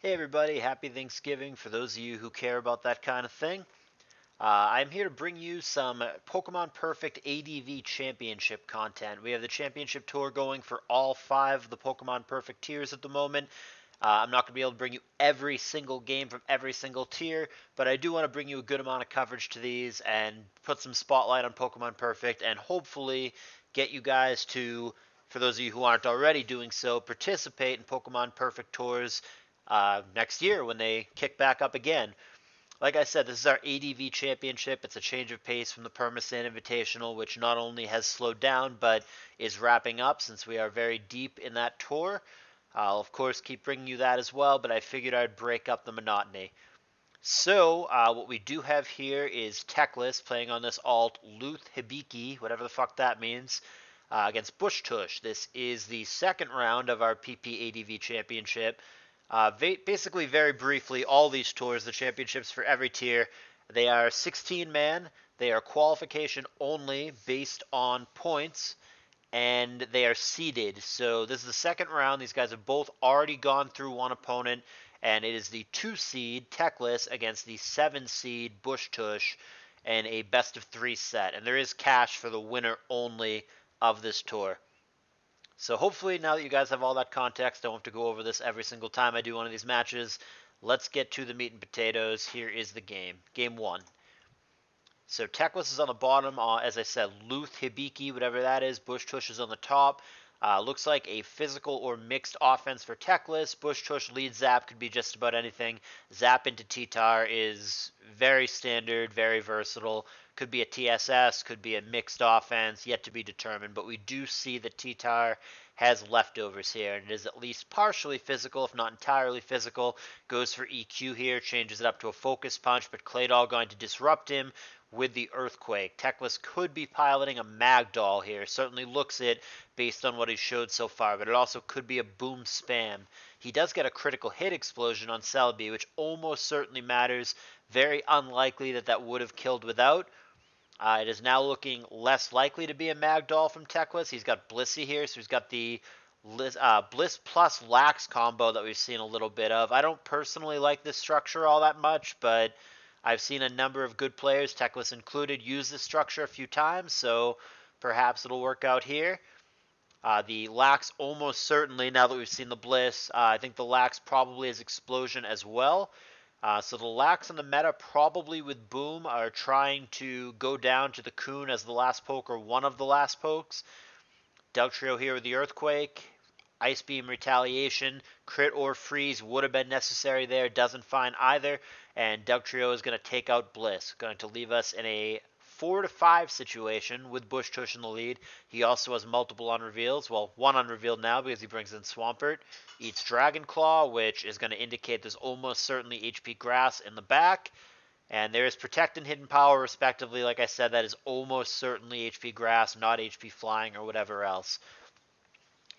Hey everybody, happy Thanksgiving for those of you who care about that kind of thing. I'm here to bring you some Pokemon Perfect ADV Championship content. We have the Championship Tour going for all 5 of the Pokemon Perfect tiers at the moment. I'm not going to be able to bring you every single game from every single tier, but I do want to bring you a good amount of coverage to these and put some spotlight on Pokemon Perfect and hopefully get you guys to, for those of you who aren't already doing so, participate in Pokemon Perfect Tours next year when they kick back up again. Like I said, this is our ADV championship. It's a change of pace from the Permasan Invitational, which not only has slowed down but is wrapping up since we are very deep in that tour. I'll, of course, keep bringing you that as well, but I figured I'd break up the monotony. So, what we do have here is Teclis playing on this alt Luth Hibiki, whatever the fuck that means, against Bushtush. This is the second round of our PPADV championship. Basically, very briefly, all these tours, the championships for every tier, they are 16 man. They are qualification only based on points, and they are seeded. So this is the second round. These guys have both already gone through one opponent, and it is the 2 seed Teclis against the 7 seed Bushtush in a best of 3 set. And there is cash for the winner only of this tour. So hopefully now that you guys have all that context, I won't have to go over this every single time I do one of these matches. Let's get to the meat and potatoes. Here is the game. Game 1. So Teclis is on the bottom, as I said, Luth, Hibiki, whatever that is. Bushtush is on the top. Looks like a physical or mixed offense for Teclis. Bushtush lead zap could be just about anything. Zap into T-Tar is very standard, very versatile. Could be a TSS, could be a mixed offense, yet to be determined. But we do see that T-Tar has leftovers here, and it is at least partially physical, if not entirely physical. Goes for EQ here, changes it up to a focus punch, but Claydol going to disrupt him with the Earthquake. Teclis could be piloting a Magdoll here. Certainly looks it based on what he showed so far, but it also could be a Boom Spam. He does get a critical hit explosion on Celebi, which almost certainly matters. Very unlikely that that would have killed without. It is now looking less likely to be a Magdoll from Teclis. He's got Blissey here, so he's got the Bliss plus Lax combo that we've seen a little bit of. I don't personally like this structure all that much, but I've seen a number of good players, Teclis included, use this structure a few times, so perhaps it'll work out here. The Lax almost certainly, now that we've seen the Bliss, I think the Lax probably has Explosion as well. So the Lax and the meta probably with Boom are trying to go down to the Coon as the last poke or one of the last pokes. Dugtrio here with the Earthquake. Ice Beam Retaliation, crit or freeze would have been necessary there. Doesn't find either. And Dugtrio is going to take out Bliss. Going to leave us in a 4-5 situation with Bushtush in the lead. He also has multiple unreveals. Well, one unrevealed now because he brings in Swampert. Eats Dragon Claw, which is going to indicate there's almost certainly HP Grass in the back. And there is Protect and Hidden Power, respectively. Like I said, that is almost certainly HP Grass, not HP Flying or whatever else.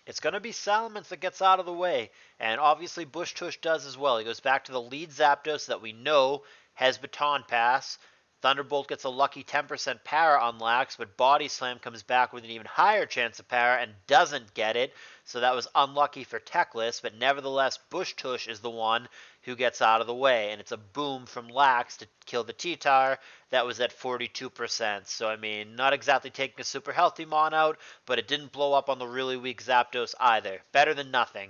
It's going to be Salamence that gets out of the way, and obviously Bushtush does as well. He goes back to the lead Zapdos that we know has Baton Pass. Thunderbolt gets a lucky 10% para on Lax, but Body Slam comes back with an even higher chance of para and doesn't get it, so that was unlucky for Teclis, but nevertheless Bushtush is the one who gets out of the way, and it's a boom from Lax to kill the T-Tar that was at 42%. So, I mean, not exactly taking a super healthy Mon out, but it didn't blow up on the really weak Zapdos either. Better than nothing.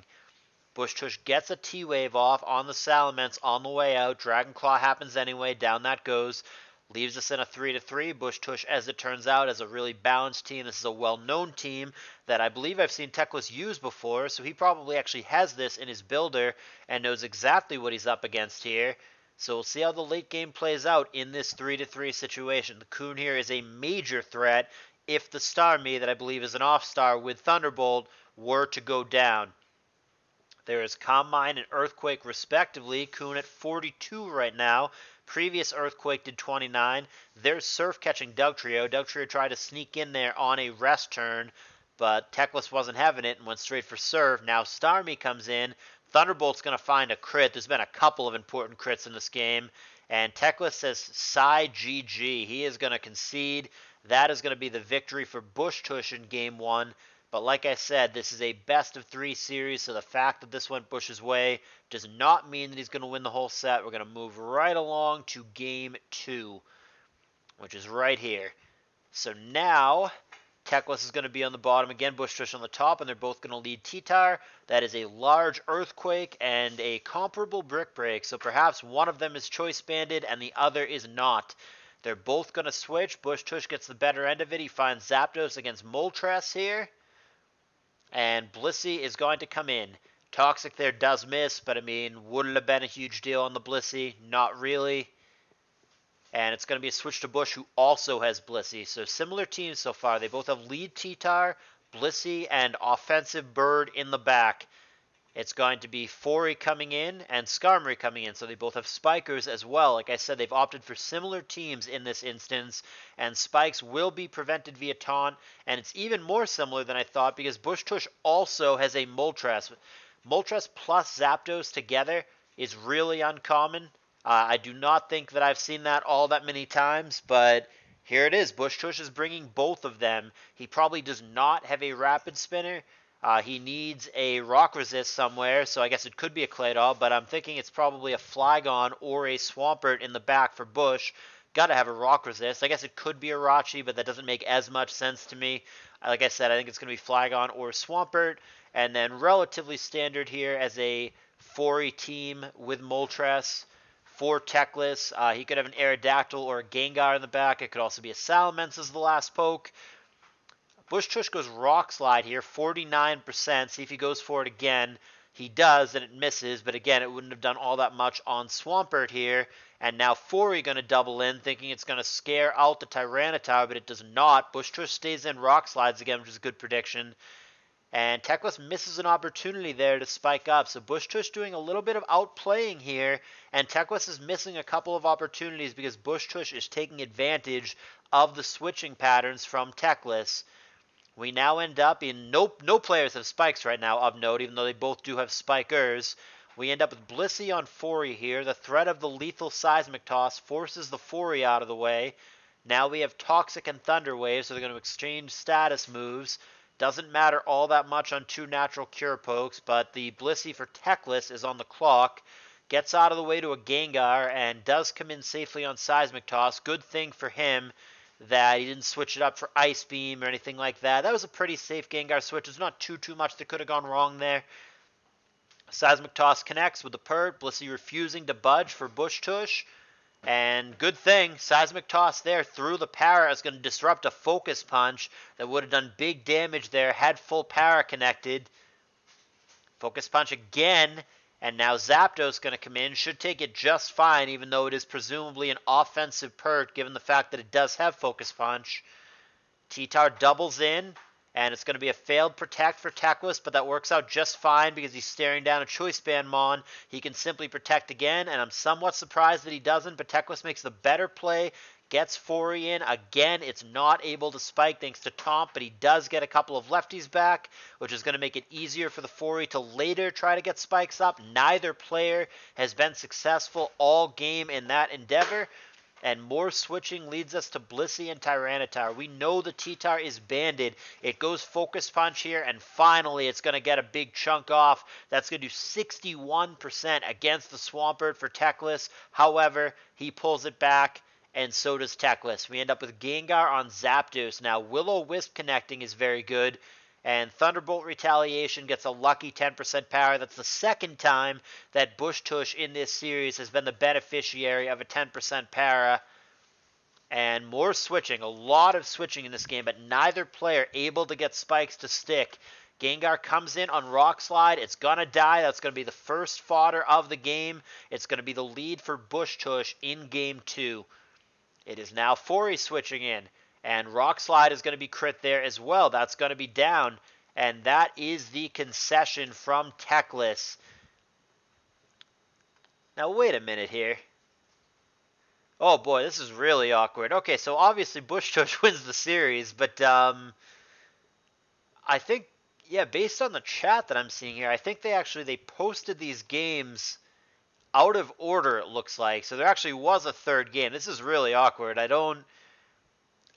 Bushtush gets a T-Wave off on the Salamence on the way out. Dragon Claw happens anyway. Down that goes. Leaves us in a 3-3. Bushtush, as it turns out, is a really balanced team. This is a well-known team that I believe I've seen Teclis use before, so he probably actually has this in his builder and knows exactly what he's up against here. So we'll see how the late game plays out in this 3-3 situation. The Coon here is a major threat if the Starmie, that I believe is an off-star with Thunderbolt, were to go down. There is Calm Mind and Earthquake respectively. Coon at 42 right now. Previous Earthquake did 29. There's Surf catching Dugtrio. Dugtrio tried to sneak in there on a rest turn, but Teclis wasn't having it and went straight for Surf. Now Starmie comes in. Thunderbolt's going to find a crit. There's been a couple of important crits in this game. And Teclis says, Psy GG. He is going to concede. That is going to be the victory for Bushtush in Game 1. But like I said, this is a best of 3 series, so the fact that this went Bush's way does not mean that he's going to win the whole set. We're going to move right along to game 2, which is right here. So now, Teclis is going to be on the bottom again, Bushtush on the top, and they're both going to lead T-Tar. That is a large earthquake and a comparable brick break, so perhaps one of them is choice banded and the other is not. They're both going to switch. Bushtush gets the better end of it. He finds Zapdos against Moltres here. And Blissey is going to come in. Toxic there does miss, but I mean, would it have been a huge deal on the Blissey? Not really. And it's going to be a switch to Bush, who also has Blissey. So similar teams so far. They both have lead T-Tar, Blissey, and offensive Bird in the back. It's going to be Fori coming in and Skarmory coming in, so they both have Spikers as well. Like I said, they've opted for similar teams in this instance, and Spikes will be prevented via Taunt, and it's even more similar than I thought because Bushtush also has a Moltres. Moltres plus Zapdos together is really uncommon. I do not think that I've seen that all that many times, but here it is. Bushtush is bringing both of them. He probably does not have a Rapid Spinner. He needs a Rock Resist somewhere, so I guess it could be a Claydol, but I'm thinking it's probably a Flygon or a Swampert in the back for Bush. Gotta have a Rock Resist. I guess it could be a Rachi, but that doesn't make as much sense to me. Like I said, I think it's going to be Flygon or Swampert, and then relatively standard here as a Fori team with Moltres. For Teclis, he could have an Aerodactyl or a Gengar in the back. It could also be a Salamence as the last poke. Bushtush goes Rock Slide here, 49%. See if he goes for it again. He does, and it misses, but again, it wouldn't have done all that much on Swampert here. And now Fori going to double in, thinking it's going to scare out the Tyranitar, but it does not. Bushtush stays in Rock Slides again, which is a good prediction. And Teclis misses an opportunity there to spike up. So Bushtush doing a little bit of outplaying here. And Teclis is missing a couple of opportunities because Bushtush is taking advantage of the switching patterns from Teclis. We now end up in no players have spikes right now of note, even though they both do have spikers. We end up with Blissey on Fori here. The threat of the lethal Seismic Toss forces the Fori out of the way. Now we have Toxic and Thunder Wave, so they're going to exchange status moves. Doesn't matter all that much on 2 natural Cure Pokes, but the Blissey for Teclis is on the clock. Gets out of the way to a Gengar and does come in safely on Seismic Toss. Good thing for him that he didn't switch it up for Ice Beam or anything like that. That was a pretty safe Gengar switch. There's not too much that could have gone wrong there. Seismic Toss connects with the Pert. Blissey refusing to budge for Bushtush. And good thing, Seismic Toss there through the Para is going to disrupt a Focus Punch that would have done big damage there had full Para connected. Focus Punch again. And now Zapdos going to come in. Should take it just fine, even though it is presumably an offensive Pert, given the fact that it does have Focus Punch. T-Tar doubles in, and it's going to be a failed Protect for Teclis, but that works out just fine because he's staring down a Choice Band Mon. He can simply Protect again, and I'm somewhat surprised that he doesn't, but Teclis makes the better play. Gets Fori in. Again, it's not able to spike thanks to Taunt, but he does get a couple of lefties back, which is going to make it easier for the Fori to later try to get spikes up. Neither player has been successful all game in that endeavor. And more switching leads us to Blissey and Tyranitar. We know the T-Tar is banded. It goes Focus Punch here, and finally it's going to get a big chunk off. That's going to do 61% against the Swampert for Teclis. However, he pulls it back, and so does Teclis. We end up with Gengar on Zapdos. Now, Will-O-Wisp connecting is very good. And Thunderbolt Retaliation gets a lucky 10% power. That's the second time that Bushtush in this series has been the beneficiary of a 10% para. And more switching, a lot of switching in this game, but neither player able to get spikes to stick. Gengar comes in on Rock Slide. It's going to die. That's going to be the first fodder of the game. It's going to be the lead for Bushtush in Game 2. It is now Fori switching in. And Rock Slide is going to be crit there as well. That's going to be down. And that is the concession from Teclis. Now, wait a minute here. Oh, boy, this is really awkward. Okay, so obviously Bushtush wins the series. But I think, yeah, based on the chat that I'm seeing here, I think they posted these games out of order, it looks like. So there actually was a third game. This is really awkward. I don't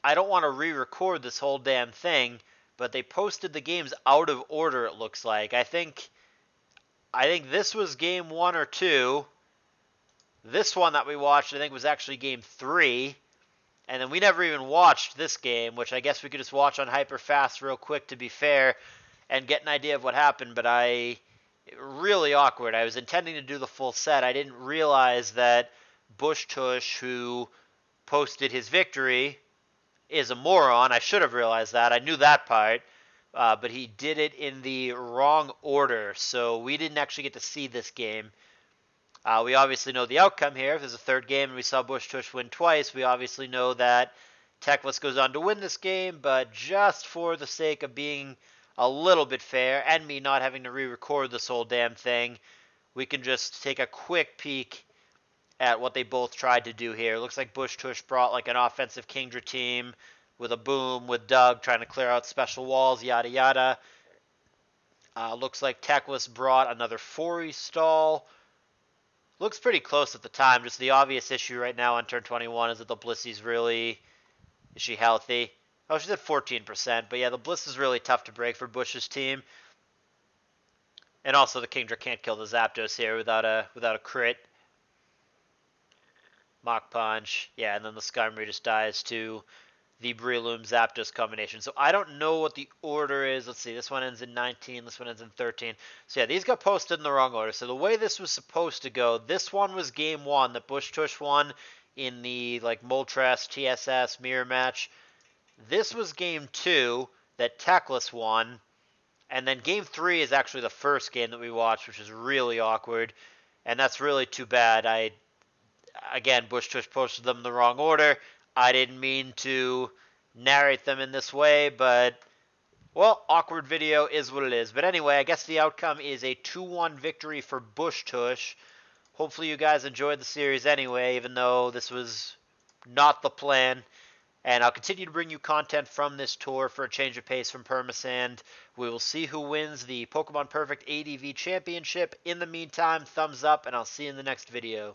want to re-record this whole damn thing, but they posted the games out of order, it looks like. I think this was game 1 or 2. This one that we watched, I think, was actually game 3. And then we never even watched this game, which I guess we could just watch on hyper fast real quick to be fair and get an idea of what happened. But really awkward. I was intending to do the full set. I didn't realize that Bushtush, who posted his victory, is a moron. I should have realized that. I knew that part. But he did it in the wrong order, so we didn't actually get to see this game. We obviously know the outcome here. If there's a third game and we saw Bushtush win twice, we obviously know that Teclis goes on to win this game, but just for the sake of being a little bit fair and me not having to re-record this whole damn thing, we can just take a quick peek at what they both tried to do here. It looks like Bushtush brought like an offensive Kingdra team with a boom, with Doug trying to clear out special walls, yada yada. Looks like Teclis brought another 4E stall. Looks pretty close at the time. Just the obvious issue right now on turn 21 is that the Blissy's really... Is she healthy? Oh, she's at 14%. But yeah, the Bliss is really tough to break for Bush's team. And also the Kingdra can't kill the Zapdos here without a crit. Mach Punch. Yeah, and then the Skarmory just dies to the Breloom Zapdos combination. So I don't know what the order is. Let's see. This one ends in 19. This one ends in 13. So yeah, these got posted in the wrong order. So the way this was supposed to go, this one was game 1 that Bushtush won in the like Moltres, TSS mirror match. This was game 2 that Teclis won. And then game 3 is actually the first game that we watched, which is really awkward. And that's really too bad. Again, Bushtush posted them in the wrong order. I didn't mean to narrate them in this way, but, well, awkward video is what it is. But anyway, I guess the outcome is a 2-1 victory for Bushtush. Hopefully you guys enjoyed the series anyway, even though this was not the plan. And I'll continue to bring you content from this tour for a change of pace from Permasand. We will see who wins the Pokemon Perfect ADV Championship. In the meantime, thumbs up, and I'll see you in the next video.